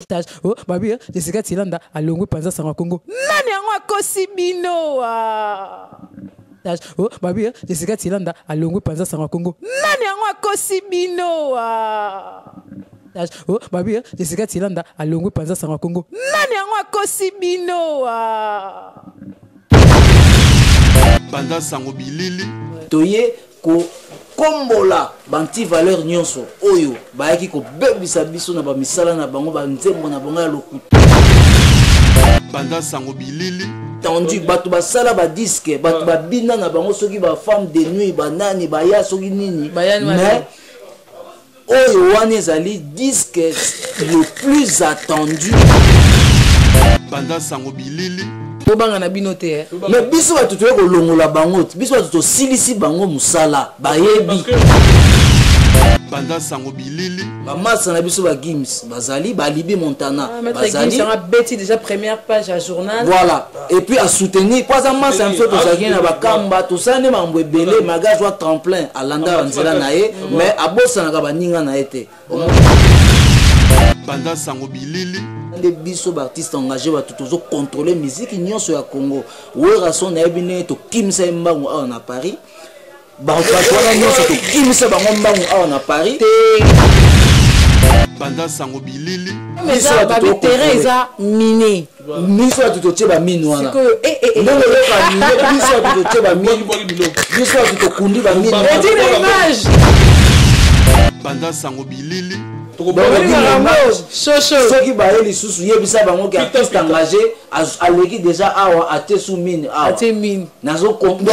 Oh, babi, Jessica Tilanda, alongwe panza sangwa Congo. Nani yango akosi bino? Oh, babi, Jessica Tilanda, alongwe panza sangwa Congo. Nani yango akosi bino? Oh, babi, Jessica Tilanda, alongwe panza sangwa Congo. Nani yango akosi bino? Panza sango bilili. Toye ko kombola banti valeur nyonso oyo bayaki ko bebisa biso na ba misala na bango ba nzembo na bango ya lokuta. Panza sango bilili. Tendu batu basala ba disque batu ba bina na bango soki ba femme de nuit ba nani ba ya soki nini mais oyo wana ezali disque le plus attendu. Panza sango bilili. Tobanga na binote mais biso batu toye ko longola bango biso batu to silisi bango musala bayebi. Panza sango bilili. Ba massa na biso ba Gims bazali ba Libi Montana bazali ça bêti déjà première page à journal. Voilà et puis à soutenir pas à massa un peu to zaki na ba kamba to sane mambo ebele magazo a tremplin à landa nzela na ye mais abosa na ba ninga na ete. Panza sango bilili. Des biso artistes engagés ba toujours contrôler musique nyonso ya Congo. Wera son na ebine to kimsa mbangu a na Paris. Ba patwana nyonso to kimsa bango mbangu a na Paris. Panza sango bilili. Mais ça ba Teresa miné. Miso ya to tcheba mino wana. Ndenge le ka mino miso ya to tcheba mino. Miso ya to kundi ba mino. Et dis l'image. Panza sango bilili. Ceux qui baillent les sous yebisa bango qui artiste engagé à l'équipe déjà awa até sous mine awa até mine nazo kondo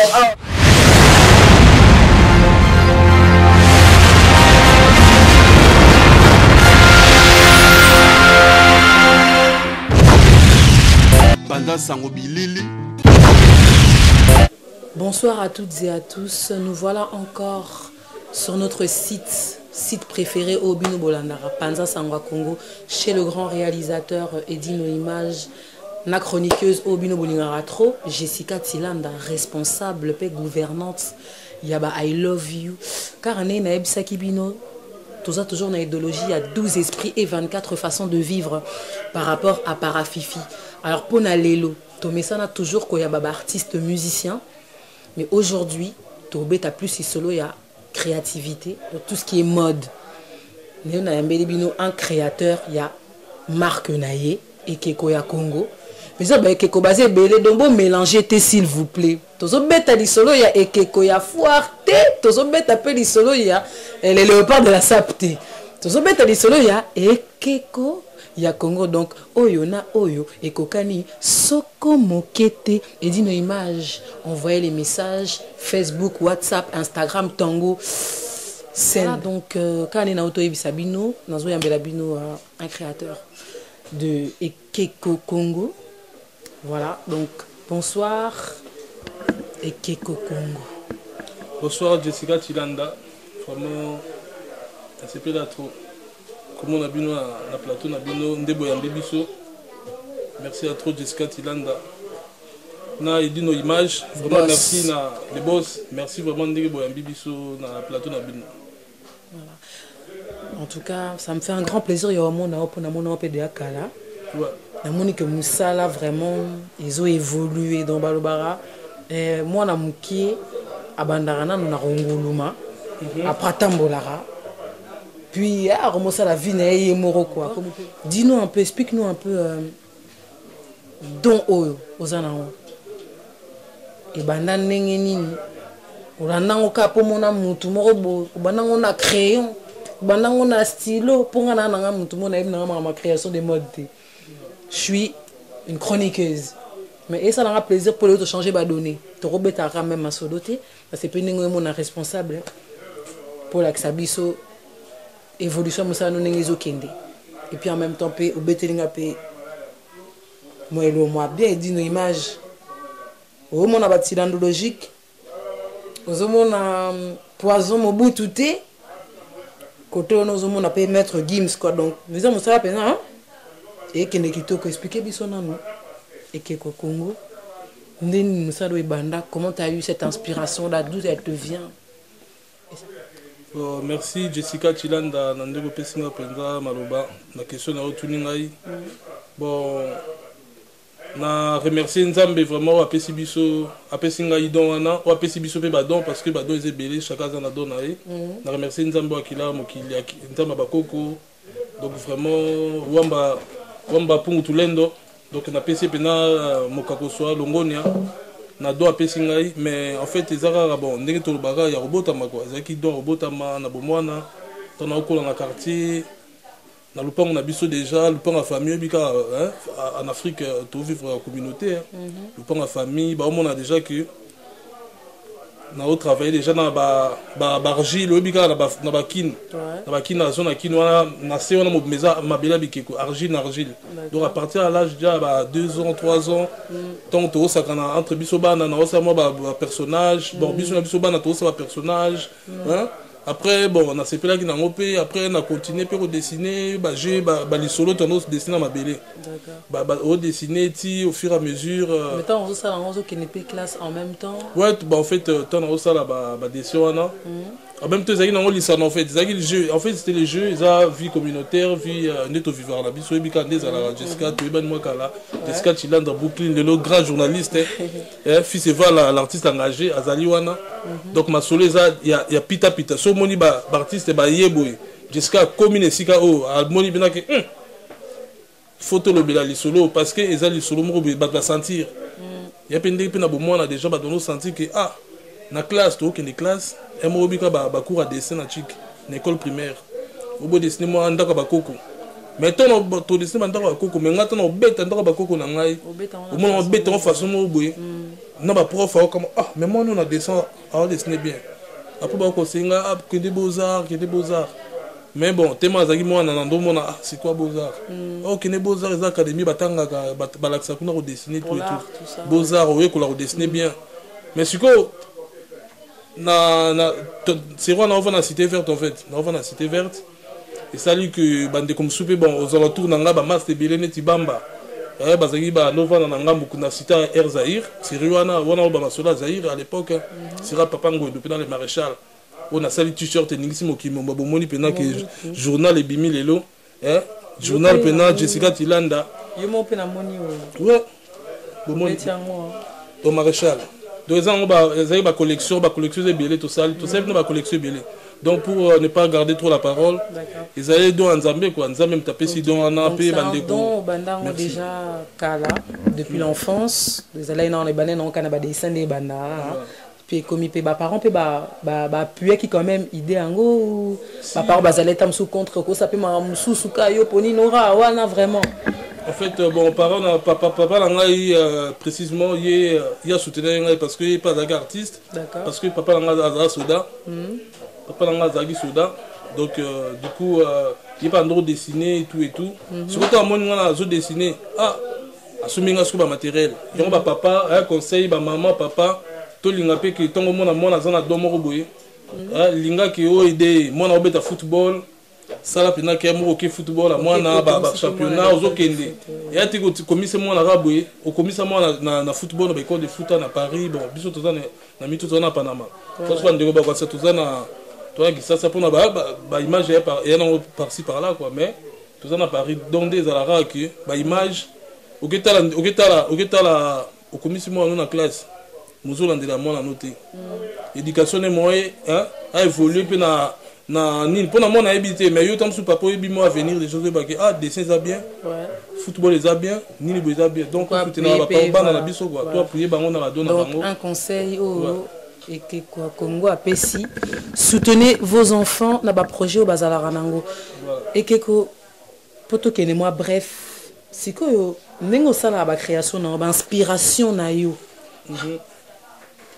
Panza sango bilili. Bonsoir à toutes et à tous, nous voilà encore sur notre site préféré au Bino Bolandara, Panza Sangwa Congo, chez le grand réalisateur Edino Image, la chroniqueuse au Bino Bolingara Tro, Jessica Tilanda, responsable, paix gouvernante, Yaba I love you, car on est na Ebsaki Bino, tout ça toujours dans l'idéologie, il y a 12 esprits et 24 façons de vivre par rapport à Parafifi. Alors pour Nalelo, Tomesa a toujours qu'il y a des artistes musiciens, mais aujourd'hui, Tobé a plus solo, il y a créativité, de tout ce qui est mode. Nous avons un créateur, il y a Marc Naye et Keko ya Congo. Mais ça, Keko basé belé donc mélanger s'il vous plaît. Tozo beta di solo il y a Keko ya Fuarte, tozo beta pe di solo il y a les léopards de la Sapté. Tozo beta di solo il y a Keko ya Congo donc oyo na oyo et kokani soko mokete et dit nos images, envoyez les messages Facebook, WhatsApp, Instagram, Tango. C'est donc quand on est dans auto Sabino, nazo yambela bino un créateur de Ekeko Congo. Voilà, donc bonsoir Ekeko Congo. Bonsoir Jessica Tilanda. Vraiment c'est peu là trop. Comment on a bino na plateau na bino ndebo ya mbebiso. Merci à trop Jessica Tilanda. Na Edino Image, vraiment merci na les boss, merci vraiment ndebo ya mbebiso na plateau na bino. Voilà. En tout cas, ça me fait un grand plaisir il y a au monde na mon de Akala. Ouais. La monique Moussala vraiment ils ont évolué dans Balobara et moi na mukie abandarana na ronguluma après tambolara. Puis, à remonter la vie, et moro quoi. Dis-nous un peu, explique-nous un peu dont aux anans. Et bandan nengeni, ou la nangoka pour mon amour, tout morobo, ou bandan on a crayon, ou bandan on a stylo, pour un an, tout le monde a eu ma création de mode. Je suis une chroniqueuse. Mais ça n'a plaisir pour l'autre changer ma donnée. Tu rebelles ta même ma sodoté, parce que c'est mon responsable pour la Xabiso. Évolution musa no nengezo kende et puis en même temps pe obetelinga pe moi lo moi bien dit nos images au mon abatidando logique aux mon poison mobutu te côté nos mon a pe mettre Gims quoi donc nous avons ça peine hein et kende kitoko expliquer biso nano et Keko Congo ndeni musa do ibanda comment tu as eu cette inspiration là d'où elle te vient. Merci Jessica Chilanda Nandego Pesinga Penza Maloba. La question na Otuningai. Bon, na remercier Nzambe vraiment à Pesibiso, à Pesinga Idon, ou à Pesibiso pe badon parce que badon est belé, chacun en a donné. Na remercier Nzambe Akila Mokili Nzamba Bakoko. Donc vraiment wamba pungu tulendo. Donc na PC pena Mokako soa Longonia. Na do apesi ngai mais en fait ezaka bon ndenge to baga ya robotama quoi ezaki do robotama na bomwana to na okola na quartier na lupango na biso déjà lupango ya famille bika en Afrique to vivre en communauté lupango ya famille ba on a déjà que na au travailler déjà na ba argile bika na ba kin na zone na kin wana na se wana mobeza mabela bikeko argile donc à partir à l'âge déjà 2 ans 3 ans tant to sakana entre biso bana na osa mo ba personnage bon biso bana to osa ba personnage hein après bon on a ces là qui n'a ngopé après on a continué pour dessiner ba jeu ba li solo tono dessiner ma belé d'accord ba dessiner ti au fur et à mesure mais tant on ça on qui n'est pas classe en même temps ouais bah en fait tant on ça là ba dessin là en même temps ils ont listé en fait ils jeu en fait c'était les jeux ils a vie communautaire vie neto vivre la biso bika ndeza la Jessica tu ban moi kala Jessica Chilanda Brooklyn le grand journaliste fils Eva l'artiste engagé azali wana donc ma solo il y a pita so moni ba artiste ba yeboy Jessica commune sika o moni bina que photo le bela li solo parce que ils a li solo mo ba la sentir il y a pendé pe na bo moi déjà ba dono sentir que ah na classe to que classe et moi bika ba cours à dessin na chic na école primaire au beau dessiner moi ndaka ba koko mais ton to dessiner ndaka ba koko mais ngata na beta ndaka ba koko na ngai au moins on beta en façon mo boy na ba prof comme ah mais moi on a dessin à dessiner bien après ba ko singa que des beaux-arts mais bon tellement azaki moi na ndo mona ah c'est quoi beaux-arts ok ne beaux-arts les académies batanga ba laksa kuna ko dessiner tout et tout beaux-arts oui ko la dessiner bien mais siko c'est vrai on va dans la cité verte en fait on va dans la cité verte et ça lui que bande comme souper bon aux alentours nanga ba master belene tibamba bazaki ba nova na ngambu kuna cité Air Zahir c'est Ruana wana ba masola Zahir à l'époque sera papa ngo depuis dans le maréchal on a sali t-shirt ningisi mokimo bomoni pena que journal ebimi lelo journal pena Jessica Chilanda yo mo pena moni ouais bomoni au maréchal. Donc ils ont ba collection de billets tout ça ba collection billets. Donc pour ne pas garder trop la parole, ils allaient dans Nzambe quoi, Nzambe m'taper si don en apé bandeko. Bandango déjà kala depuis l'enfance, les allaient dans les bananes on kana ba dessin des banda. Puis comme il ba parents pe ba appuyer qui quand même idée ango ba parents bazalé tam sous contre ko ça peut ma sous kayo poni nora wana vraiment. En fait, bon, papa l'a précisément, il a soutenu parce qu'il n'est pas un artiste. Parce que papa l'a soda. Papa l'a soda. Donc, du coup, il n'est pas en droit de dessiner et tout. Surtout, on a dessiné. Ah, assumé un matériel. Il y a papa, un conseil, maman, papa, tout le monde qui est en zone de Moroboye. Linga qui a aidé, moi, on a football. Ça la pena que moi au football à moi na championnat aux okende et a été commissaire moi na raboué au commissaire moi na football na école de foot na Paris bon biso to na mi to na Panama to so ndeko ba kwa ça to na to qui ça pour na ba image et non par-ci par là quoi mais to na Paris donc des à la que ba image au getala au commissaire moi na classe nous on la moi na noté éducation et moi a évolué pe na nil pour moi na habité mais yo tam sous papa et moi à venir des choses que ah dessin ça bien football les a bien nil les a bien donc tout na ba pas na biso quoi toi prier bango na donner bango un conseil et que quoi Congo a pesi soutenez vos enfants na ba projet au bazala ranango et que poto kene moi bref siko yo ndenge osala ba création na ba inspiration na yo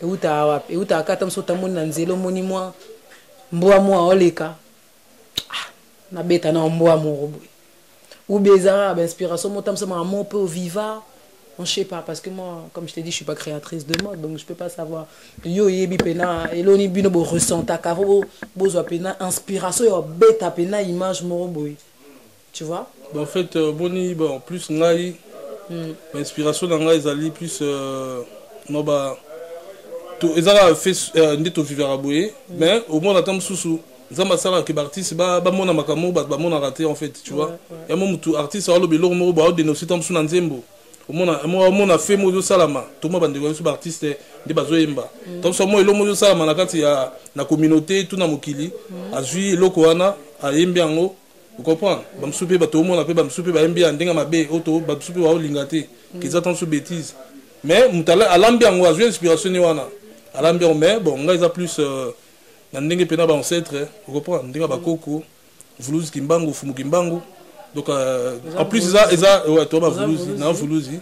et uta kata mso tamoni na nzelo moni moi mboa moi oleka na beta na mboa mo ou bezara inspiration mo tam sama mon peu viva on sait pas parce que moi comme je t'ai dit je suis pas créatrice de mode donc je peux pas savoir yo yebi pena eloni bino bo ressenta ka bozo pena inspiration yo beta pena image mo boy tu vois en fait boni bon plus ngai inspiration na ngai ezali plus no ba to ezala fait ndito vivre à boyer mais au moins attend sous Zamba sala que artiste ba mona makamo ba mona raté en fait, tu vois. Et moi mutu artiste walo belo mo ba dénoncer tam suna nzembo. Mona fait mozo salama. Tout mo bande ko artiste de bazoyemba. Tam so mo elo mozo salama na kati ya na communauté tout na mokili. Azui eloko wana a yembi yango. Vous comprenez? Bamsupe ba to mo na pe bamsupe ba yembi ndenga mabe auto bamsupe wa olingate. Qu'ils attendent sous bêtises. Mais mutala alambi yango azui inspiration ni wana. Alambi mais bon, nga isa plus ndenge pena ba ancêtre, vous comprenez, ndenge ba koko, vuluzi kimbangu, fumu kimbangu. Donc en plus ça ouais, toi ba vuluzi, na vuluzi.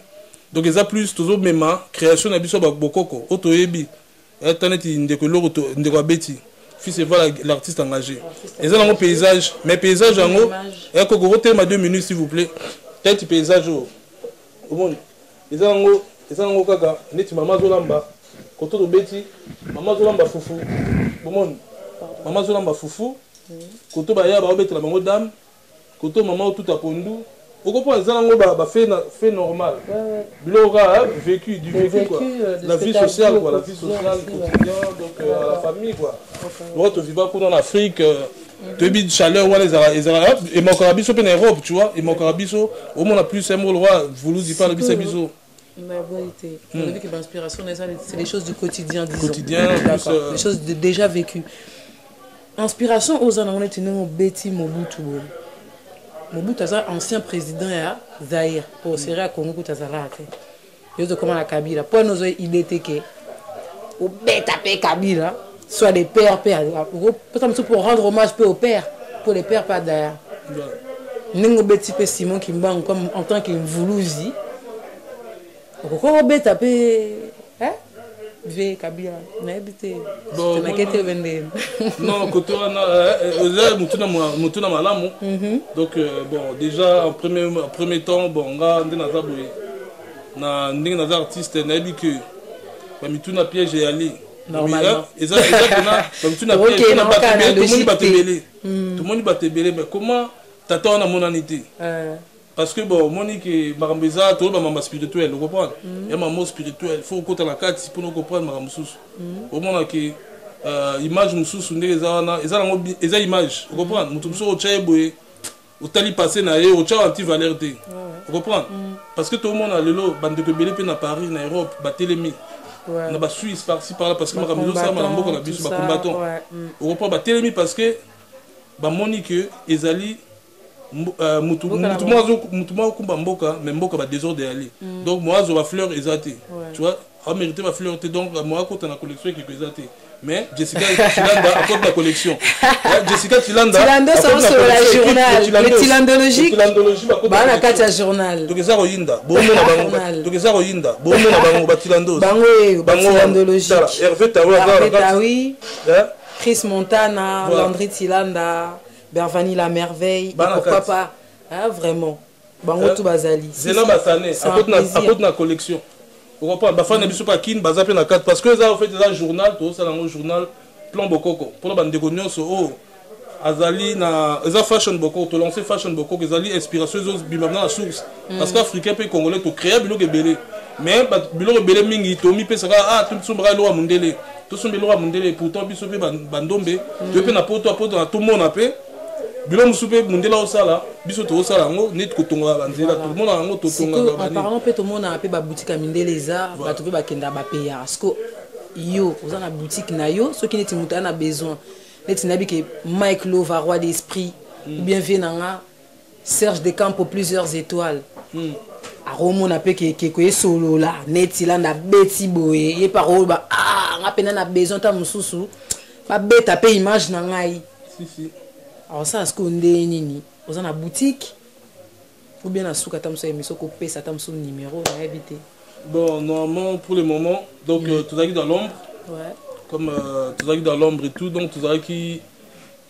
Donc ça plus toujours même création na biso ba bokoko, otoyebi. Internet ndeko loro ndeko beti. Fils et voilà l'artiste engagé. Et ça dans mon paysage, mais paysage en haut, et koko rotema 2 minutes s'il vous plaît. Tête paysage au monde. Et ça en haut kaka, neti mama zolamba. Koto to beti, mama zolamba fufu. Bon, maman zolamba fufu. Koto ba ya ba obetela bango dame. Koto maman tout a pondu. Vous comprenez, ça nango ba fait normal. Bilora vécu du vécu quoi. La vie sociale quoi, la vie sociale quotidien donc à la famille quoi. Moi tu vis pas en Afrique tu vis de chaleur ouais les arabes et mon carabiso en Europe, tu vois, et mon carabiso au moins on a plus un mot le roi, vous nous dites pas le bisabiso. La vérité. On a dit que l'inspiration, c'est les choses du quotidien, disons. Quotidien, les choses déjà vécues. Inspiration, aux on est une Betty Mobutu. Mobutu, c'est ancien président de Zaïre. Pour serrer à Congo, tu as là. Je sais comment la Kabila. Pour nous, il était que. Au bête à Kabila, soit les pères. Pour rendre hommage au père. Pour les pères, pas d'ailleurs. Nous, Betty Simon qui me comme en tant qu'il voulouzi. Pourquoi on bête apé hein V Kabila n'habité bon non côté on mutuna malamu donc bon déjà en premier temps bon nga ndina zaboué na ndinga na artiste na dit que ba mituna piège et ali normalement exactement ba mituna piège tout le monde va te mêler tout le monde va te mêler mais comment t'attends na monanité parce que bon monique marambeza tout le monde spirituel vous comprenez il y a un mot spirituel faut côté la carte pour nous comprendre maramoussous au moment que image moussous ndé eza image vous comprenez mutumso o chaeboé o tali passer na ye o cha anti valeur té vous comprenez parce que tout le monde a lelo bande de belé pe na Paris na Europe ba télémi na ba Suisse par-ci par-là parce que maramoussou ça marambo na biso ba combattant vous comprenez ba télémi parce que ba monique ezali mutumwa kumba mboka mais mboka ba désordre ali donc moi zo ba fleur ezate tu vois a mérité ba fleur té donc moi côté na collection qui ezate mais Jessica Tilanda à côté de la collection Jessica Tilanda ça sur la journal le tilandologique ba na kati ya journal donc ça royinda bon na bango donc ça royinda bon na bango ba tilandos bango tilandologique Hervé Tawi Chris Montana Landry Tilanda Bervani la merveille, et pourquoi pas, hein, vraiment. Bango tout bazali. C'est là basané, à côté de la collection. Vous comprenez, bafan ne biso pas kin bazape na 4 parce que ça en fait un journal, tout ça dans le journal plan bokoko. Pour la bande de cognos oh azali na eza fashion bokoko, to lancer fashion bokoko, azali inspiration aux bimamna la source. Parce qu'Africain peut congolais to créer bilo gebele. Mais bilo gebele mingi to mi pe saka ah tout sombra lo amundele. Tout sombra lo amundele pourtant biso pe bandombe, to pe na poto na tout monde apé. Bilo musupe mundela osala biso to osala ngo net kotonga banzela tout le monde ngo totonga apparemment pe tout le monde a pe ba boutique a mindeleza ba to pe ba kenda ba payer parce que yo ozana boutique na yo ceux qui neti mutana besoin neti nabi que Mike Lova roi d'esprit ou bien venanga Serge Descamps plusieurs étoiles a romo na pe ke ko solo là neti là na beti boye ye parole ba ah nga pena na besoin ta mususu ba beta pe image na ngai si alors ça, est-ce qu'on est nini? Vous avez une boutique ou bien à souka tam so émission ko pesa tam so numéro à éviter. Bon, normalement pour le moment, donc tout ça qui dans l'ombre. Ouais. Comme tout ça qui dans l'ombre et tout, donc tout ça qui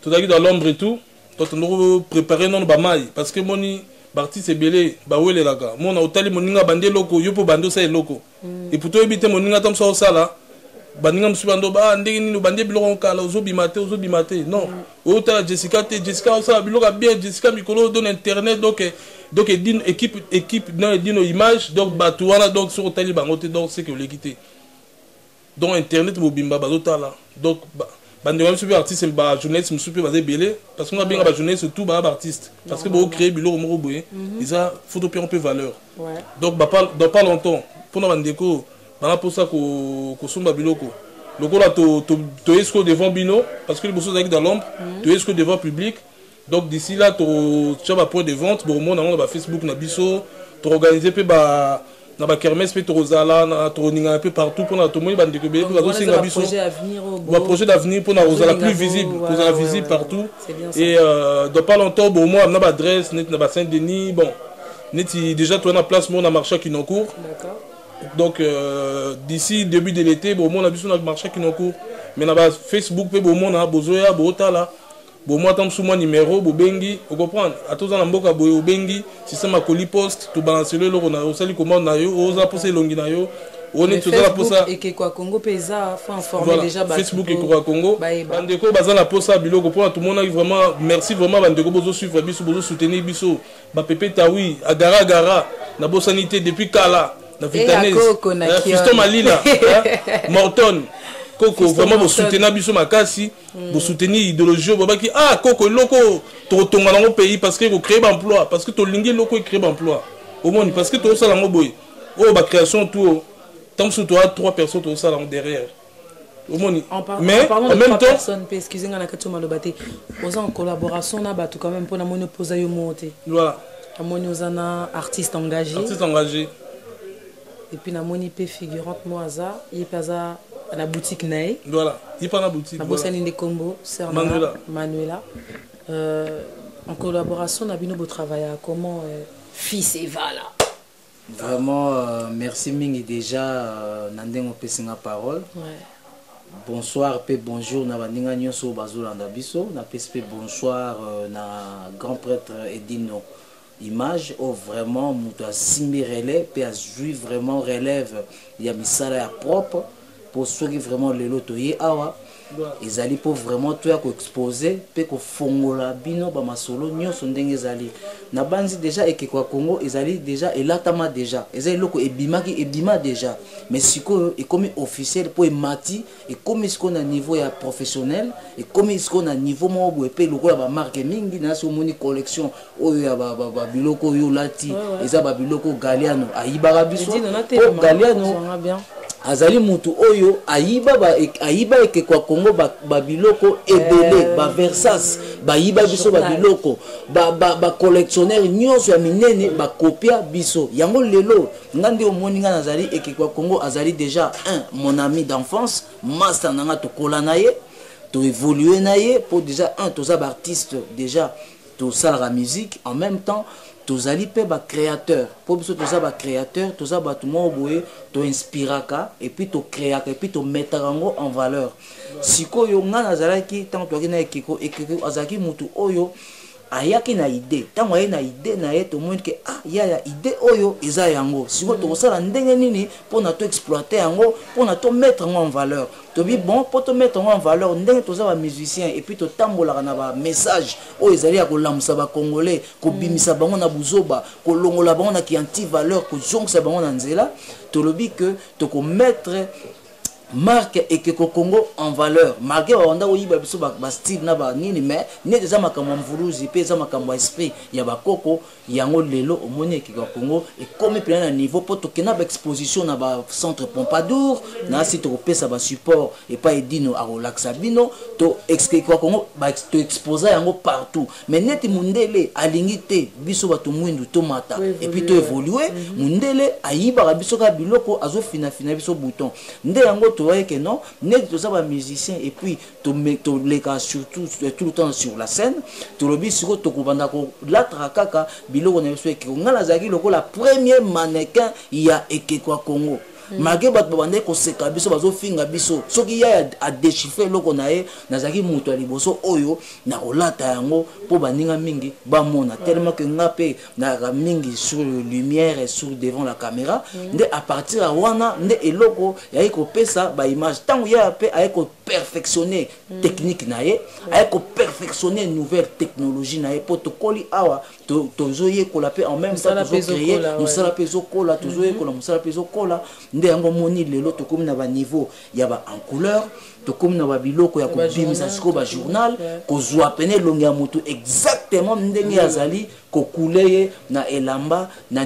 dans l'ombre et tout. Donc on doit préparer non ba mai parce que moni parti c'est belé ba wele là gars. Mon hôtel moninga bande loko, yo po bando ça loko. Et pour toi éviter moninga tam so ça là. Baninga musubando ba ndenge nini bande biloko kala ozobimate non ota Jessica ça biloko bien Jessica mikolo donne internet donc d'une équipe dans dino image donc batuana donc sur tali bangote donc c'est que l'équité donc internet mobimba bazota là donc bandeko biso pe artiste ba journaliste musu pe baza ebele parce que on a bien ba journaliste tout ba artiste parce que bo créer biloko moko boye eza photo pe un peu valeur donc ba pas longtemps pona bandeko bana posa ko somba biloko lokola to esco devant bino parce que les bourses avec dans l'ombre to esco devant public donc d'ici là tu as un point de vente bon monde dans Facebook na biso to organiser pe ba na ba kermesse pe to rozala na to ninga un peu partout pour na to moni bande ko be ko singa biso projet d'avenir pour na rozala plus visible pour na visible partout et dans pas longtemps bon moi na ba adresse net na ba Saint-Denis bon net déjà toi na place mon na marché qui en cours d'accord. Donc d'ici début de l'été bon on a vu sur notre marché qui en cours mais na ba Facebook pe bon on a bozoya botala bon moi tant sous mon numéro bo bengi vous comprendre à tous en mboka bo bengi système à colis poste to balancer le on a osali commande na yo oza poser longi na yo on est toujours là pour ça et que quoi Congo pesa faut informer déjà ba Facebook et quoi Congo bandeko baza la posa biloko pour tout le monde vraiment merci vraiment bandeko bozo suivre biso bozo soutenir biso ba pepe tawi agara agara na bo sanité depuis kala na vitanese Fiston Malila Morton Coco vraiment vous soutenir biso makasi vous soutenir idéologie babaki ah Coco loko to tonga na pays parce que vous créer emploi parce que to lingi loko créer emploi au monde parce que to sala ngo boy oh ba création tout tant que tu as 3 personnes to sala derrière au monde mais en même temps excusez-moi na kato malobate aux en collaboration na ba tout quand même pour na mono posa yo monter voilà amoni ozana artiste engagé et puis na moni pe figurante moaza yepaza la boutique nae voilà il pas la boutique na bosani de combo sœur Manuela en collaboration na bino bo travailler comment fils et vala vraiment merci mingi déjà nandengo pesinga parole bonsoir pe bonjour na bandinga nyonso bazolanda biso na pe bonsoir na grand prêtre Edino image où vraiment muta simbi relève pe azui vraiment relève ya misala ya propre pour ceux qui vraiment le lotoyer awa ezali pour vraiment tout ya ko exposer pe ko fongola bino ba masolo nyonso ndenge ezali na banzi déjà ekeko Congo ezali déjà elatama déjà ezali loko ebima déjà mais siko ekomi officiel pour emati ekomi siko na niveau ya professionnel ekomi siko na niveau mo bo pe loko ya ba marque mingi na so moni collection oyo ya ba biloko yo lati eza ba biloko Galiano ayibara biso Galiano azali mutu oyo ayiba ekeko Congo ba biloko ebele ba Versace ba yiba biso ba biloko ba collectionneur nyonso ya minene ba copia biso yango lelo ngandi omoni nga nazali ekeko Congo azali déjà mon ami d'enfance master nanga to kolana ye to évoluer na ye pour déjà toza ba artiste déjà to ça la musique en même temps tozali pe ba créateur pour biso toza ba créateur toza ba tout mo boye to inspiraka et puis to créaka et puis to metaka ngo en valeur sikoyo nga nazalaki tant to kina ekiko azaki mutu oyo ayaki na idée tant aye na idée na ye to monde que ya idée oyo eza yango siko to kosala ndenge nini pour na to exploiter yango pour na to mettre ngo en valeur to bi bon pour to mettre ngo en valeur ndenge toza ba musicien et puis to tambola na ba message oyo ezali ya kolamusa ba congolais ko bimisa bango na buzoba ko longola bango na ki anti valeur ko jongsa bango na nzela to lobi que to ko mettre marque ekeko Congo en valeur marque wanda oyiba biso ba style na ba nini mais ne déjà makambo mvuruzi pe za makambo esprit ya bakoko yango lelo omoni ekeko Congo et comme plein na niveau pour to kena ba exposition na ba centre Pompadour na si to pesa ba support et pas Edino a relaxa bino to ekeko Congo ba to exposer yango partout mais neti mundele alingite biso ba to mwindu to mata et puis to évoluer mundele ayiba biso ka biloko azo fina biso bouton nde yango tu vois que non net tous ça musicien et puis to les cas surtout tout le temps sur la scène to lobi siko to kubanda ko la trakaka biloko na biso que ngala zaki loko la premier mannequin ya ekeko Congo malgré bato bande ko seka biso bazo finga biso soki ya a déchiffrer loko na ye nazaki muto ya liboso oyo na kolata yango po baninga mingi ba mona tellement que ngape na mingi sur lumière et sur devant la caméra nde à partir à wana nde eloko ya ko pesa ba image tango ya pe ay ko perfectionner technique naie aye ko perfectionner nouvelle technologie naie pour to koli awa tozoye kola pe en même temps tozo créer musala pezo kola tozoye kola musala pezo kola nde yango moni lelo to komi na ba niveau ya ba en couleur to komi na ba biloko ya ko bimisa siko ba journal ko zwa pene longi ya moto exactement ndenge azali ko couleur na elamba na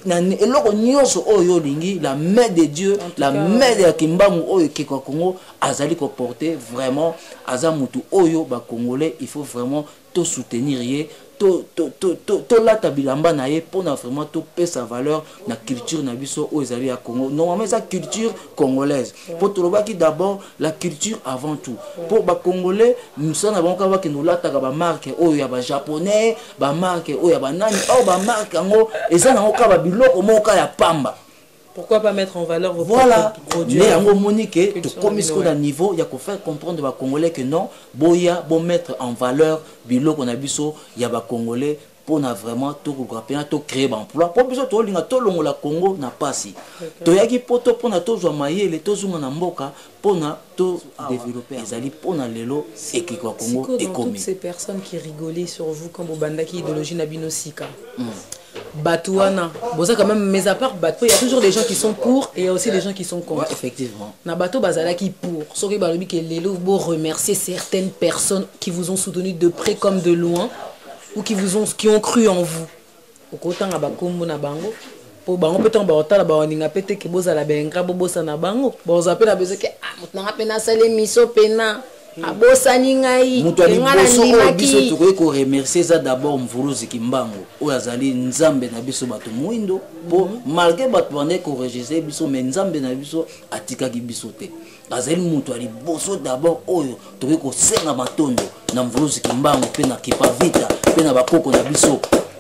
eloko nyonso oyo lingi la main de Dieu la main de Kimbangu oyo kiko Congo azali ko porter vraiment azamutu oyo ba congolais il faut vraiment to soutenir ye to lata bilamba na ye pour na vraiment to payer sa valeur na culture na biso oyo ezali ya Congo normalement sa culture congolaise pour to lobaki d'abord la culture avant tout pour ba congolais nous sommes avant ka ba ke nous lata ka ba marque oyo ya ba japonais ba marque oyo ya ba nani o ba marque ngo eza na ka ba biloko moka ya pamba. Pourquoi pas mettre en valeur vos produits? Mais en Monique, tu commis ce qu'on a niveau, il y a qu'à faire comprendre aux Congolais que non, boya, bon mettre en valeur, bilo qu'on a biso, il y a des Congolais pour na vraiment tout créer emploi. Pour biso to linga to longo la Congo na pasi. To yaki poto pour na to zo mayele to zunga na mboka pour na to développer ezali pour na lelo et qui quoi Congo et comme toutes ces personnes qui rigolaient sur vous comme au bandaki idéologie na binosika. Batouana, bon ça quand même, mais à part Batou, il y a toujours des gens qui sont pour et il y a aussi des gens qui sont contre. Ouais, effectivement. Na Batou Bazala qui pour. Sori Balobi qui est l'élo, beau remercier certaines personnes qui vous ont soutenu de près comme de loin ou qui ont cru en vous. Au côté na Bakombo na Bango. Pour bango peut-on baota la baoninga pete que boza la benga bobosa na Bango. Bon ça peut la besoin que ah mutanga pena sale miso pena. Abosani ngai ngala ndima biso to ko remercier ça d'abord Mvuluzi Kimbangu oyo azali nzambe na biso bato mwindo po malgré bato bande ko registre biso mais nzambe na biso atikaki biso te azali mutu ali boso d'abord oyo to ko senga matondo na Mvuluzi Kimbangu pe na Kipa Vita pe na bakoko na biso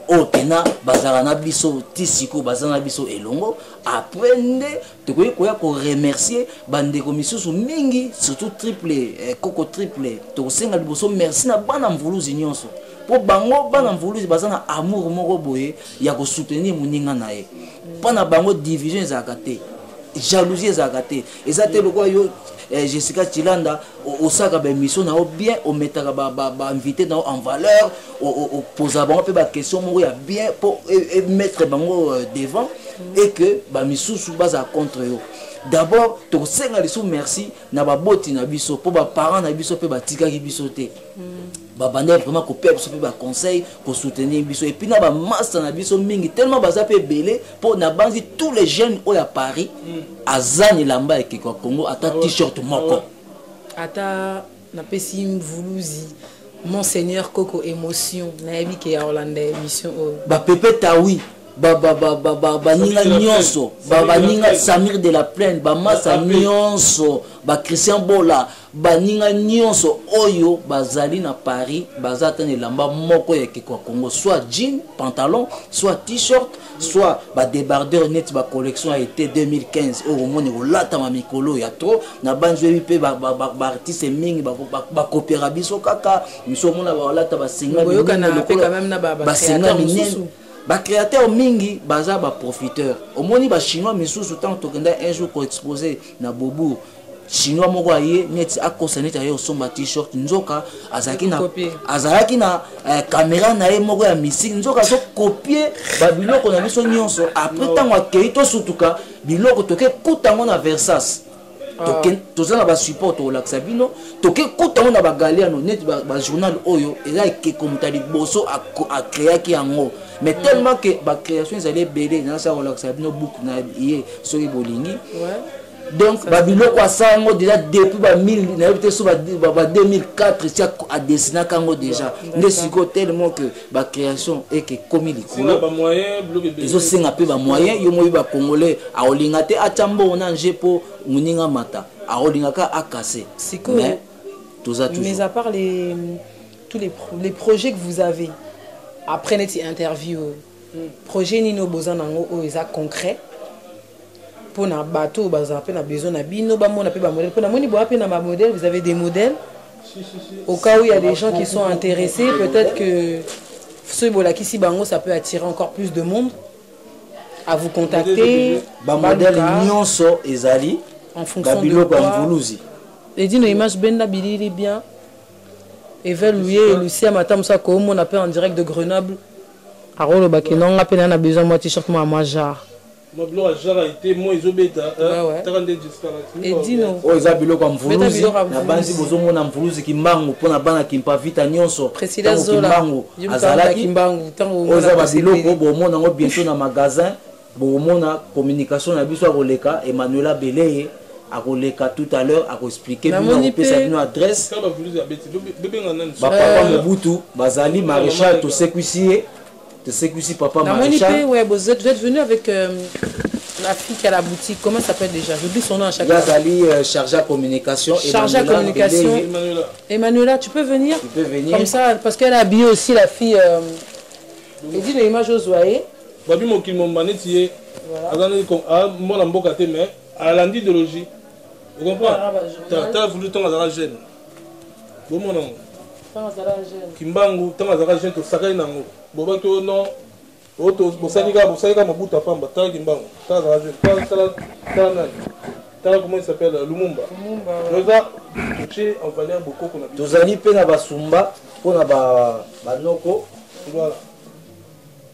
o pena bazala na biso tisiko bazana biso elongo après nde to ko remercier bande komisusu mingi surtout triple koko triple to senga liboso merci na bana Mvuluzi nyonso po bango bana Mvuluzi bazana amour moko boye ya ko soutenir muninga na ye pana bango division ezaka te jalousie ezaka te ezate lokwa yo Jessica Chilanda au sac à mission na bien au mettre invité dans en valeur au poser bango pe ba question mo ya bien pour mettre bango devant et que ba misusu baza contre yo d'abord to senga lisu merci na ba boti na biso pour ba parents na biso pe ba tikaki biso te ba bande vraiment ko pe biso pe ba conseil pour soutenir biso et puis na ba master na biso mingi tellement baza pe belé pour na banzi tous les jeunes au ya Paris azani lamba et kwa Congo ata t-shirt moko ata na pesi Mvuluzi Monseigneur Koko émotion na yebi ke ya Hollande émission ba pepe tawi ninga nyonso ninga Samir de la Plaine massa nyonso Christian Bola ninga nyonso oyo bazali na Paris bazata ne lamba moko ya kwa Congo soit jean pantalon soit t-shirt soit débardeur net collection a été 2015 au monde olata ma mikolo ya trop na banzwe pe artiste mingi ba copiera biso kaka miso mona ba olata ba singa ba créateur mingi baza ba profiteur omoni ba chinois misusu tant tokenda un jour ko exposer na Bobo chinois moko aye net akosa net aye osomba t-shirt nzoka azalaki na caméra na ye moko ya misiki nzoka so copier ba biloko na biso nyonso après tango akei to sutuka biloko toke kutango na Versace toza na ba support to laksa bino toke kutango na ba galiano net ba journal oyo eza ke komutali boso a créer ki yango mais tellement que ba création ezali belé na sa laksa bino book na ye soki bolingi donc babiloko asango déjà depuis ba 1000 na yebite so ba 2004 tia a dessiner kango déjà nde siko tellement que ba création et que comme il est ba moyen ils ont singa pe ba moyen yo moyi ba congolais a olinga te atambo on anje po muninga mata a olinga ka akase siko mais mais à part tous les projets que vous avez après net interview projet nino bozanango o eza concret pour na bateau baza pe na besoin na bino ba mona pe ba modèle pour na moni boa pe na ba modèle vous avez des modèles au cas où il y a des gens qui sont intéressés peut-être que ce bola qui si bango ça peut attirer encore plus de monde à vous contacter ba modèle nyonso ezali en fonction de quoi Mvuluzi Edino Image Benda Bilili bien. Evel Louis et Lucie Matam ça comme on appelle en direct de Grenoble. Arolo Bakeno on appelle on a besoin moi t-shirt moi jar. Moi blo a jar a été moi izobeta. Edino. Oh izabilo kwa mvuluzi. Na banzi bozo mona mvuluzi kimbangu pona bana kimpa vita nyonso. Président Zola. Azalaki kimbangu tango on za babiloko bo mona ngo bientôt na magasin. Bo mona communication na biso akoleka Emmanuela Beleye akoleka tout à l'heure akoexpliquer bino pesa bino adresse papa Mobutu bazali maréchal to sécuisier papa maréchal. Ouais, vous êtes venu avec la fille qui a la boutique, comment ça s'appelle déjà? J'oublie son nom à chaque fois. Yazali chargé à communication. Chargé à communication. Emmanuela, tu peux venir? Tu peux venir. Comme ça, parce qu'elle a habillé aussi la fille. Elle dit l'image aux oreilles. Babi Mokil Mombaneti, mon mboka te mais à l'idéologie. Vous comprenez? Tu as voulu ton azara jeune. Bon mon nom. Kimbangu, ton azara jeune, tu sakai nango. Boba que non. Auto, Bosanika Mabuta Famba, Tala Kimbangu, Tala jeune. Tala comment il s'appelle? Lumumba. Rosa, touché en valeur beaucoup qu'on a. Tous amis pena basumba, pour na banoko. Voilà.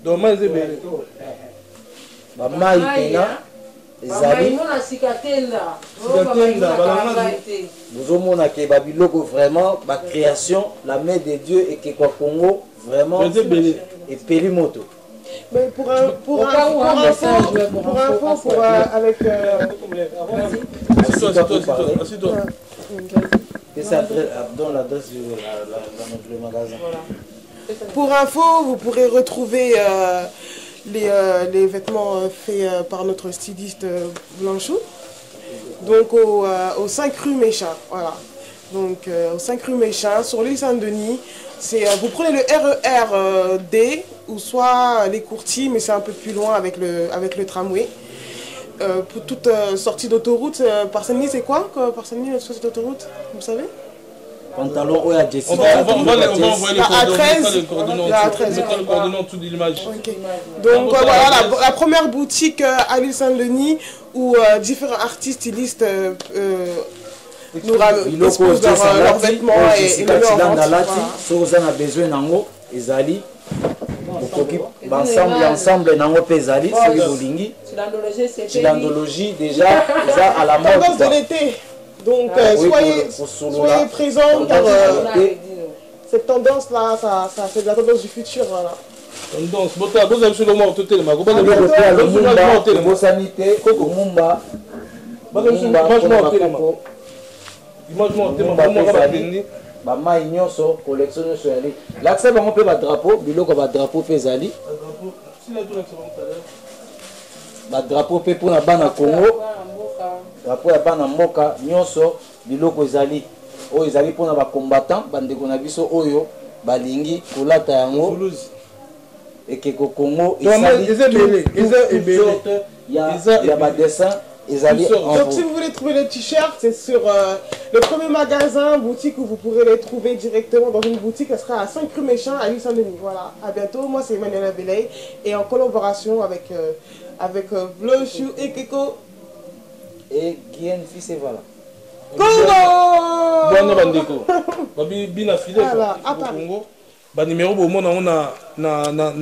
Donc moi j'ai bien. Maman pena. Ezali nous mona ke babiloko vraiment ba création la main de Dieu et que quoi Congo vraiment et Pelimoto. Mais pour info avec assis-toi. Et ça donne l'adresse du magasin. Pour info, vous pourrez retrouver les vêtements faits par notre styliste Blanchou. Donc au 5 rue Méchin, voilà. Donc au 5 rue Méchin, sur l'île Saint-Denis, vous prenez le RER D ou soit les courtiers, mais c'est un peu plus loin avec le tramway. Pour toute sortie d'autoroute, par Saint-Denis, c'est quoi par Saint-Denis, sortie d'autoroute, vous savez? Pantalon ou à Jessica. On va envoyer les coordonnées. À 13. Les coordonnées en dessous de l'image. Donc voilà, la première boutique à l'île Saint-Denis où différents artistes stylistes nous exposent leurs vêtements et nous les vendent. Si vous avez besoin d'ango, Ezali, ensemble nango Ezali, c'est Bolingi. L'andologie déjà à la mode. Tendance de l'été. Donc soyez présents car cette tendance-là, c'est la tendance du futur. Voilà. Tendance, vous avez sur le mort, tout le monde. Bama nyonso collection nyonso yali l'accès bango pe ba drapeau biloko ba drapeau pe ezali ba drapeau pe pour na bana Congo drapeau ya bana mboka nyonso biloko ezali oyo ezali pour na ba combattant bandeko na biso oyo balingi kolata yango ekeko Congo ezali ya ba dessin. Donc si vous voulez trouver les t-shirts, c'est sur le premier magasin, boutique où vous pourrez les trouver directement dans une boutique. Elle sera à 5 rue Méchin à l'île Saint-Denis. Voilà, à bientôt. Moi c'est Emmanuela Beleye et en collaboration avec Blanchou et Keko. Et Guyen Fils et voilà. Congo! Bonne bandeko. Babi bina fidèle Congo. Bah numéro bon on a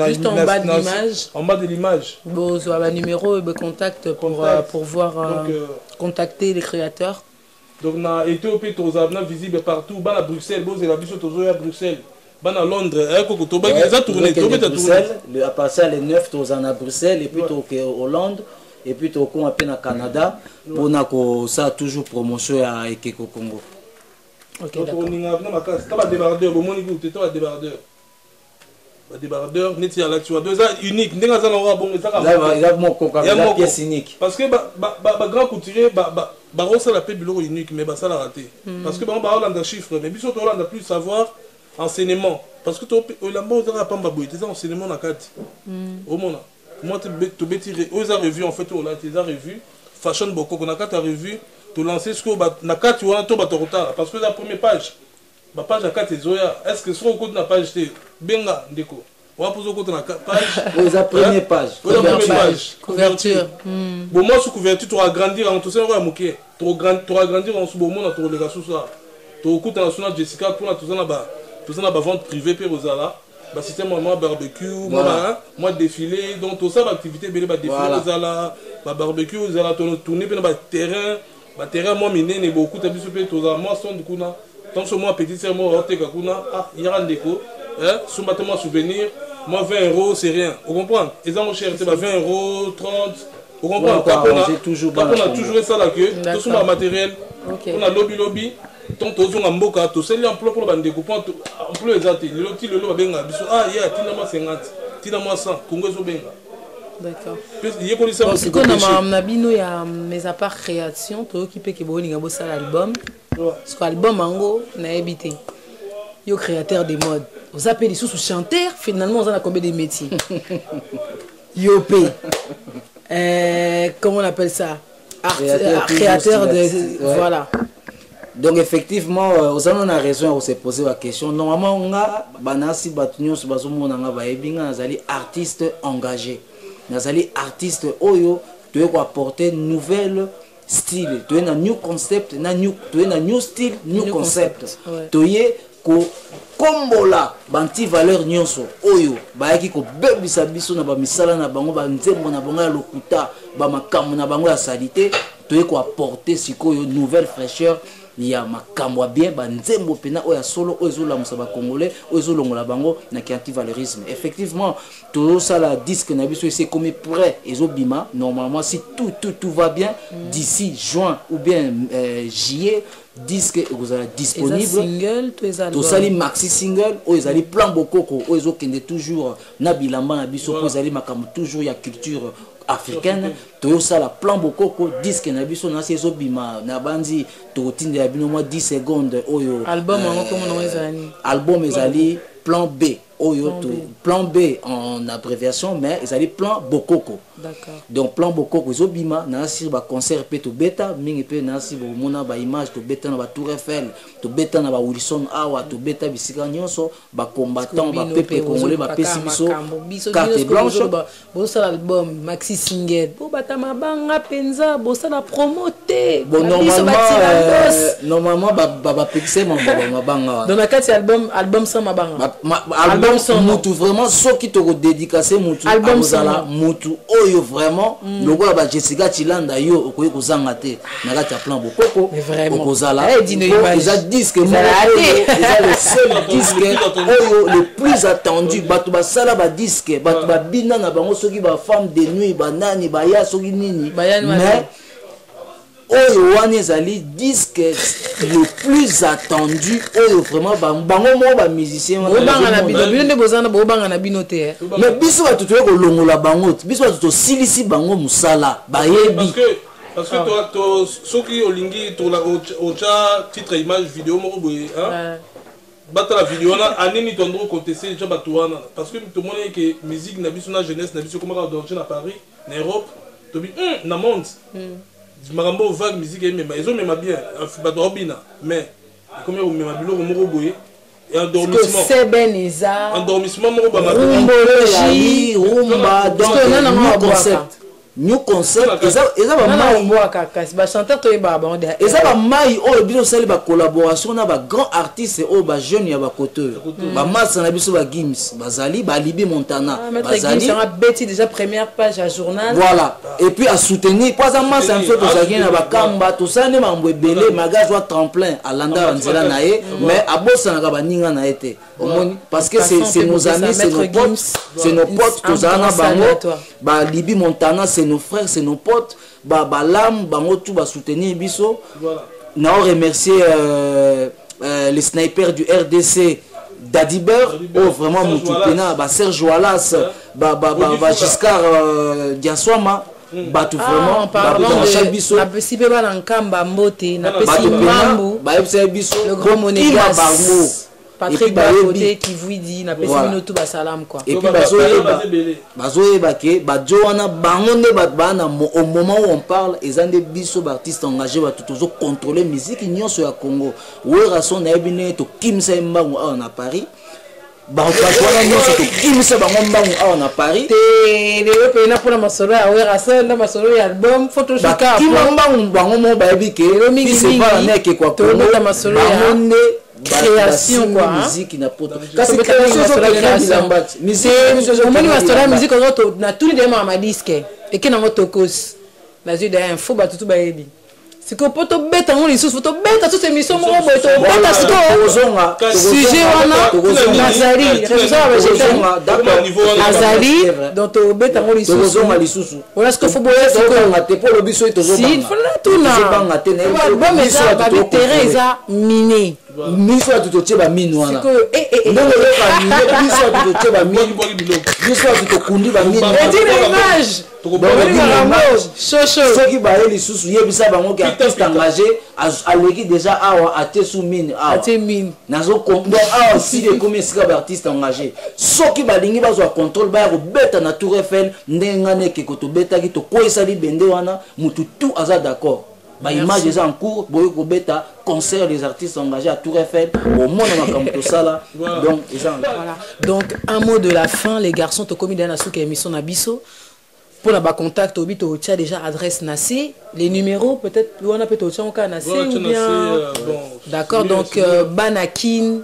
juste en bas de l'image. En bas de l'image. Bon, sur le numéro de contact pour voir contacter les créateurs. Donc on a été au pays visible partout. Bah à Bruxelles, bon c'est la vie sur à Bruxelles. Bah à Londres, ça tourné, à passer à les 9 à Bruxelles et puis au Hollande et puis au Canada pour na ça toujours promotion à Ekeko Congo. Ok, d'accord. On a débardeur, débardeur, unique. Il y a pièce unique. Parce que grand couturier, ça la paix unique, mais ça l'a raté. Parce que on a des chiffres, mais biso on a plus savoir enseignement. Parce que tu as pas enseignement na carte. Au monde. Moi tu bêtis, aux revues en fait, on a des revues, fashion beaucoup, on a quatre revues. Tu lancer ce que na carte tu as tout retard parce que la première page ma page à 4 est est-ce que sur le code na page c'est benga ndeko On va poser au côté de la page. Vous avez première page. Couverture. Bon, moi, sous couverture, tu vas agrandir en tout ça, on va moquer. Tu vas agrandir en sous bon monde, tu vas les sous ça. Tu vas écouter en Jessica pour tout ça là-bas. Tout ça là-bas, vente privée, puis aux ala. Bah, système, moi, barbecue, moi, défilé. Donc, tout ça, l'activité, bah, défilé aux ala, barbecue, aux ala, tourner, puis terrain, moi, miné, n'est beaucoup, tu as vu ce pays, moi, son du coup, tant que moi, petit, c'est moi, il y a un déco. Sous moi souvenir, moi 20 €, c'est rien. Vous comprenez? Et ça, mon cher, c'est 20 €, 30. Vous comprenez? On a toujours ça là que tout ce matériel. On a lobby. Tant que tu as un mboka, tu sais, l'emploi pour le découpant, emploi exact. Le lot, le benga. Ah, il y a 50, 100, Congo benga. D'accord. C'est qu'on a bino ya mes apparts création, tu occupé que bon ninga bossa l'album. Parce que l'album ango na habité. Yo créateur des modes. Vous appelez sous chanteur, finalement on a combien de métiers. Yopé. Comment on appelle ça? Créateur de voilà. Donc effectivement, on a raison de se poser la question. Normalement, on a banasi batunion sur bazomo nanga baebinga nazali artiste engagé. Nazali artiste oyo tu veux apporter nouvelle style, tu es un new concept, tu es un new style, new concept. Tu es ko kombola banti valeur nyonso oyo bayaki ko bebisa biso na ba misala na bango ba nzembo na bango ya lokuta ba makambo na bango ya salite tu es ko apporter sikoyo nouvelle fraîcheur. Il y a makambo bien banzembo pena oya solo ozola musaba congolais ozolongola bango na anti-valorisme. Effectivement tout ça la disque na biso c'est comme prêt ezobima normalement si tout va bien d'ici juin ou bien juillet disque vous allez disponible single tout ça les maxi single ils allaient plan bokoko ils okende toujours na bilamba na biso ils allaient makambo toujours ya culture africaine to ça la plan bokoko disque na biso na sezo bima na bandi to tinde ya bino moi 10 secondes oyo album comment ezali album ezali plan B oyo to plan B en abréviation mais ezali plan bokoko. D'accord. Donc plan bokoko zo bima na sir ba concert pe to beta mingi pe na sir bo mona ba image to beta na ba Tour Eiffel to beta na ba Wilson Awa to beta bisika nyonso ba combattant ba peuple congolais ba pesi biso carte blanche bo ça l'album maxi single bo batama banga penza bo ça la promoter bon normalement ba pexé ma banga dans la carte album sans ma banga album sans mutu vraiment ce qui te dédicacé mutu album sans mutu oyo vraiment lokola ba Jessica Chilanda yo okoyi kozanga te na kati ya plan bokoko okozala eza disque eza le seul disque oyo le plus attendu bato basala ba disque bato babina na bango soki ba femme de nuit ba nani ba ya soki nini mais oyo wana ezali disque le plus attendu oyo vraiment bango mo ba musicien banga na bino nde bozana banga na bino te mais biso bato toye kolongola bango biso bato tosilisi bango musala bayebi parce que toi soki olingi tola ocha titre image vidéo moko boye hein bata la vidéo na aneni tondro contester déjà bato wana parce que tout le monde que musique na biso na jeunesse na biso comment danger na Paris na Europe to bi na monde makambo vague musique même ils ont même bien bato obina mais comme on même biloko moko boye et endormissement c'est beneza endormissement moko ba rumba donc concept new concept eza ba mai moi kaka ba chanteur to ba ba eza ba mai oyo biso sali ba collaboration na ba grand artiste oyo ba jeune ya ba côté ba massa na biso ba Gims bazali ba Libi Montana bazali ça bêti déjà première page à journal voilà et puis à soutenir pas ça massa mso to zaki na ba kamba to ça ne mambo ebele magazo à tremplin à landa nzela na ye mais abosa na ba ninga na été parce que c'est nos amis c'est nos potes to zana bango ba Libi Montana c'est nos frères, c'est nos potes, balam, bango tout ba soutenir biso. Voilà. On remercier les snipers du RDC Dadiber, oh vraiment Moutupena, ba Serge Wallace, ba Giscard Diaswama. Batu vraiment en parlant de la possible ba nkamba mbote na pesi mambo ba biso le grand monégas Patrick Bakoté qui vous dit na pesi minotu ba salam quoi et puis bazoyeba ke bajo wana bango nde bana au moment où on parle ezande biso ba artiste engagé ba toujours contrôler musique nyonso ya Congo wera son na ebine to kimsa mbango na Paris wana nyonso tokimisa bango mbangu awa na Paris lelo pena mpona masolo ya werasa na masolo ya album bakima mbangu bango mo bayebi ke pisepala neke kwa tobeta masolo ya création quoi musique na poto kasi omoni masolo ya musique ozo na tuni dema ma disque eke nango tokos nazwi da info batutu bayebi siko po tobeta ngo lisusu tobeta toute émission moko boye tobeta siko sujet wana azali donc tobeta ngo lisusu wala siko fo boye siko te po lobiso si fona tuna bon mais ça ba terrain eza miné miso ya tutotie ba mine wana ndenge yoka miso ya tutotie ba mine miso ya tutokundi ba mine image soki baye lisusu yebisa bango ke artiste engagé aleki déjà awa ate sous mine awa donc awa si ekomi esika baartiste engagé soki balingi bazwa contrôle baya kobeta na Tour Eiffel ndenge nga neke kotobetaki tokweyisa libende wana mutu tout aza d'accord image eza en cours boye kobeta concert des artistes engagés à Tour Eiffel au monde makambo tosala donc voilà. Donc un mot de la fin les garçons tokomi dana suka émission na biso pour la contact au bito tia déjà adresse nasi les numéros peut-être on a peut-être au cas nasi ou bien d'accord donc Banakin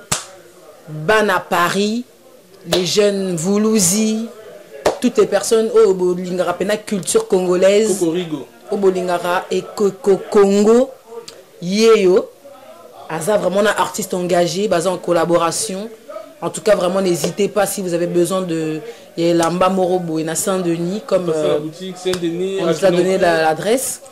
Bana Paris les jeunes Voulouzi toutes les personnes au bolingara pena culture congolaise au bolingara et Congo yeyo aza vraiment un artiste engagé basé en collaboration. En tout cas, vraiment, n'hésitez pas si vous avez besoin de Lamba Morobo et Saint-Denis, comme on nous a donné l'adresse.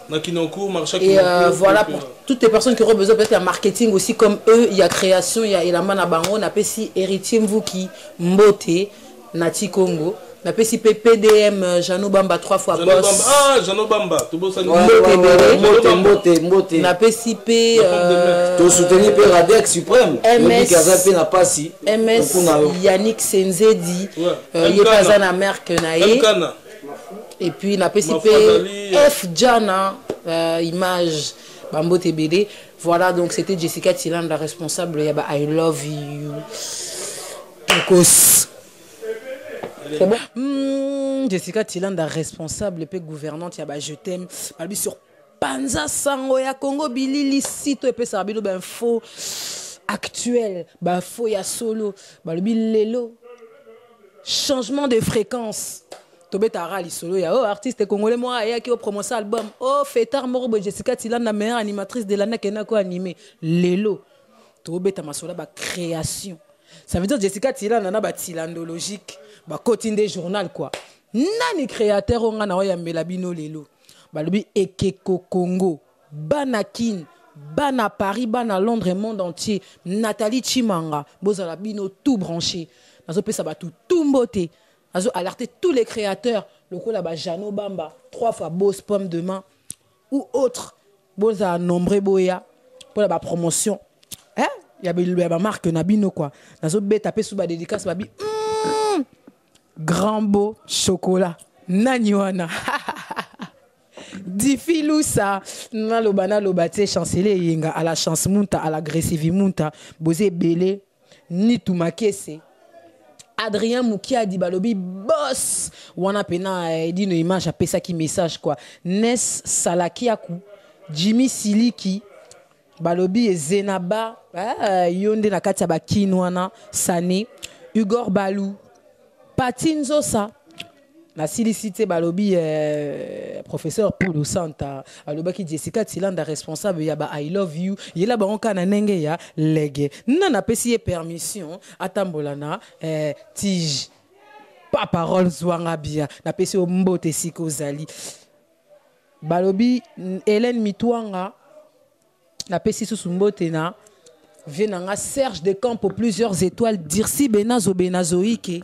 Et voilà, pour toutes les personnes qui auront besoin peut-être de marketing aussi, comme eux, il y a création, il y a Lamba Nabango, on appelle si Héritier Mvuki, Mbote, Nati Congo. Na pesi PDM Jano Bamba 3 fois boss. Ah, Jano Bamba, tu bosses à Mbote. Na pesi P to soutenir P Radex suprême. MS Yannick Senzedi. Il est na merque nae. Et puis na pesi P F Jana image Bambote BD. Voilà, donc c'était Jessica Tilan, la responsable yaba I love you. Tokos. C'est bon. Jessica Tilanda responsable et gouvernante ya ba je t'aime balbi sur Panza Sango ya Congo bilili site et ça bino ben faux actuel ba faux ya solo balbi lelo changement de fréquence tobeta li solo ya artiste congolais moi ya ki au promotion album fêtard morobo Jessica Tilanda meilleure animatrice de l'année kena ko animé lelo tobeta masola ba création. Ça veut dire Jessica Tilanda na ba tilandologique ba quotidien journal quoi. Nani créateur on na ya melabino lelo. Balobi Ekeko Congo, Banakin, Bana Paris, Bana Londres, monde entier. Nathalie Chimanga, bozala bino tout branché. Nazo pesa ba tout mboté. Nazo alerter tous les créateurs, loko la ba Jano Bamba, 3 fois boss pomme de main ou autre. Boza nombré boya pour la promotion. Hein? Il y a ba marque nabino quoi. Nazo be taper sous ba dédicace ba bi grand beau chocolat naniwana Diffilou ça na lobana lobate chancelier yenga à la chance munta à l'agressive munta bosé belé ni tout makese Adrien Moukia dit balobi boss wana pena dit no image a pesa ki message quoi Nes Salakiaku Jimmy Siliki balobi et Zenaba yonde na kati ya bakinwana Sane Igor Balou Patinzo ça la silicité balobi professeur Paulo Santa aloba ki Jessica Tilanda responsable ya ba I love you yela ba onka na nenge ya lege nana pesi permission atambolana tige pas parole zwanga bia na pesi o mbote siko zali balobi Hélène Mitwanga na pesi susumbote na vienanga Serge Descamps pour plusieurs étoiles Dirsi Benazo Benazoïke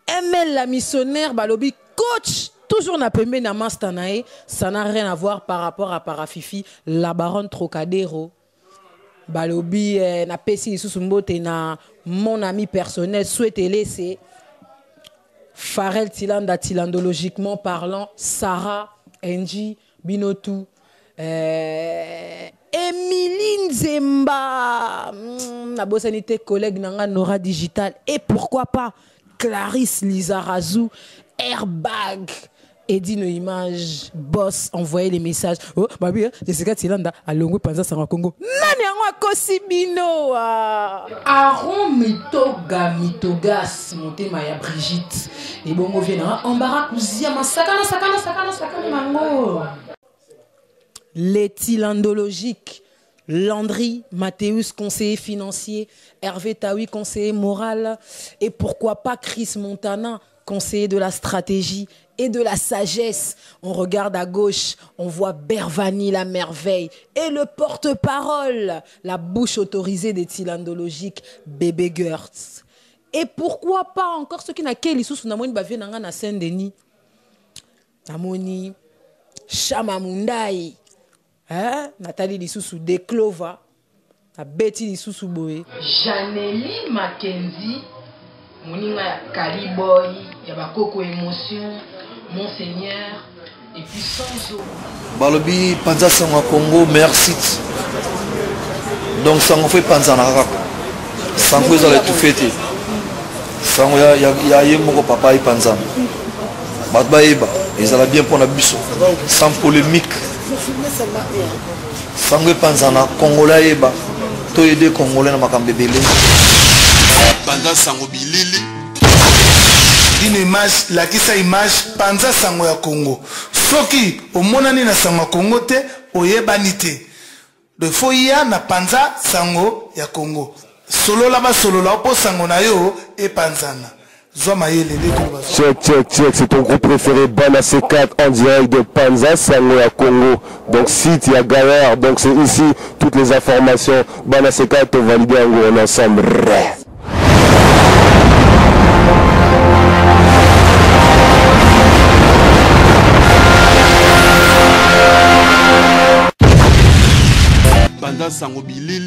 ML la missionnaire balobi coach toujours na pembe na mastanae ça n'a rien à voir par rapport à Parafifi la baronne Trocadéro balobi na pesi susumbote na mon ami personnel souhaitez laisser Pharrell Tilanda tilandologiquement parlant Sarah Angie Binotou Émilie Nzemba, la bossanité collègue Nanga Nora Digital, et pourquoi pas Clarisse Lizarazou, Airbag, Eddie No Image, Boss, envoyez les messages. Oh, ma bien, Jessica Tilanda, à Longo Panza Sanga Congo. Nani Angwa Kosibino, Aaron Mitogas, monté Maya Brigitte, et bon, vient embarras, Kouzia, sakana, mango. L'éthylandologique, Landry, Mathéus, conseiller financier, Hervé Taoui, conseiller moral, et pourquoi pas Chris Montana, conseiller de la stratégie et de la sagesse. On regarde à gauche, on voit Bervani la merveille et le porte-parole, la bouche autorisée d'éthylandologique, Bébé Gertz. Et pourquoi pas encore ceux qui n'ont qu'à l'issue na moni bavie nanga na Saint-Denis, Namoni, Chama Mundai, Nathalie Lissoussou Declova, Betty Lissoussou Boé, Janely Mackenzie, Moninga Caliboy, Yabakoko Émotion, Monseigneur, et puis sans eau. Balobi Panza Sango Congo, merci. Donc ça m'a fait Panza Naraka. Sango ils allaient tout fêter. Sango ya mon papa et Panza. Batbaïba, ils allaient bien pour la busso. Sans polémique. Sango Panzana, Congolais Eba, Toyede Congolais na Makambebele. Panza Sango Bilili. Une image, la kisa image, Panza Sango ya Congo. Soki, au monani na Sango Congo te, oyebanite. De foya na Panza Sango ya Congo. Solo là-bas, solo là, pour Sango na yo, et Panzana. Check, c'est ton groupe préféré Bana C4 en direct de Panza Sango à Congo. Donc site, il y a galère, donc c'est ici toutes les informations. Bana C4 te validé en ensemble. Panza Sango Bilili.